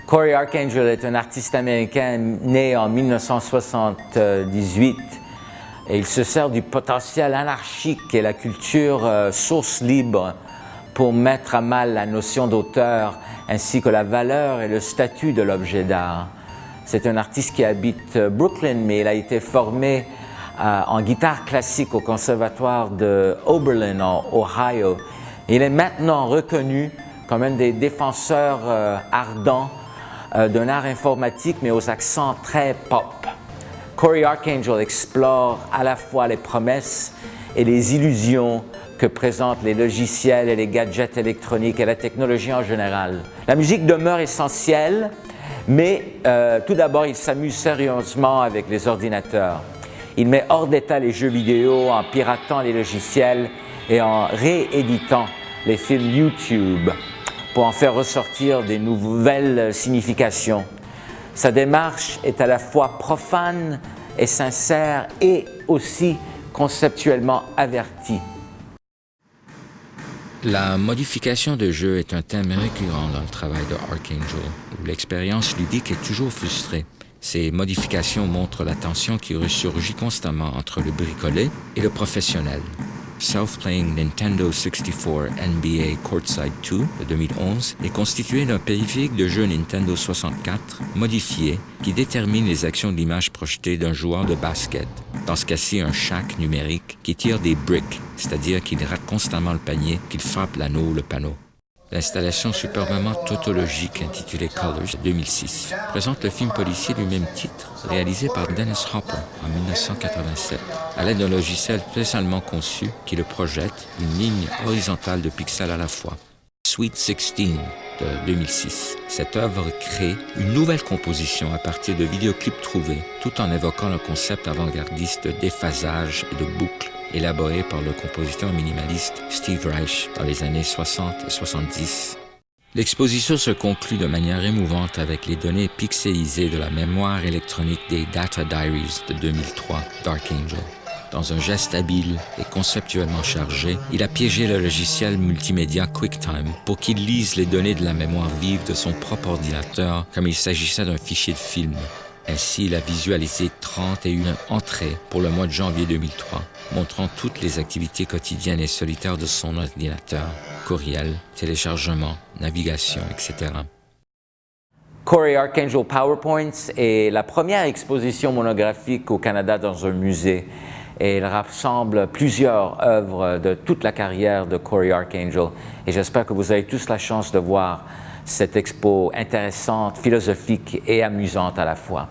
Corey Archangel est un artiste américain né en 1978 et il se sert du potentiel anarchique et la culture source libre pour mettre à mal la notion d'auteur ainsi que la valeur et le statut de l'objet d'art. C'est un artiste qui habite Brooklyn, mais il a été formé en guitare classique au conservatoire de Oberlin en Ohio. Il est maintenant reconnu comme un des défenseurs ardents d'un art informatique, mais aux accents très pop. Corey Archangel explore à la fois les promesses et les illusions que présentent les logiciels et les gadgets électroniques et la technologie en général. La musique demeure essentielle, mais tout d'abord, il s'amuse sérieusement avec les ordinateurs. Il met hors d'état les jeux vidéo en piratant les logiciels et en rééditant les films YouTube pour en faire ressortir des nouvelles significations. Sa démarche est à la fois profane et sincère et aussi conceptuellement avertie. La modification de jeu est un thème récurrent dans le travail de Archangel, où l'expérience ludique est toujours frustrée. Ces modifications montrent la tension qui ressurgit constamment entre le bricolé et le professionnel. Self-Playing Nintendo 64 NBA Courtside 2 de 2011 est constitué d'un périphérique de jeu Nintendo 64 modifié qui détermine les actions de l'image projetée d'un joueur de basket, dans ce cas-ci un Shaq numérique qui tire des bricks, c'est-à-dire qu'il rate constamment le panier, qu'il frappe l'anneau ou le panneau. L'installation superbement tautologique intitulée Colors 2006 présente le film policier du même titre réalisé par Dennis Hopper en 1987 à l'aide d'un logiciel spécialement conçu qui le projette une ligne horizontale de pixels à la fois. Sweet 16 de 2006. Cette œuvre crée une nouvelle composition à partir de vidéoclips trouvés tout en évoquant le concept avant-gardiste de déphasage et de boucle élaboré par le compositeur minimaliste Steve Reich dans les années 60 et 70. L'exposition se conclut de manière émouvante avec les données pixelisées de la mémoire électronique des Data Diaries de 2003 d'Archangel. Dans un geste habile et conceptuellement chargé, il a piégé le logiciel multimédia QuickTime pour qu'il lise les données de la mémoire vive de son propre ordinateur comme il s'agissait d'un fichier de film. Ainsi, il a visualisé 31 entrées pour le mois de janvier 2003, montrant toutes les activités quotidiennes et solitaires de son ordinateur, courriel, téléchargement, navigation, etc. Corey Archangel PowerPoints est la première exposition monographique au Canada dans un musée et elle rassemble plusieurs œuvres de toute la carrière de Corey Archangel et j'espère que vous avez tous la chance de voir cette expo intéressante, philosophique et amusante à la fois.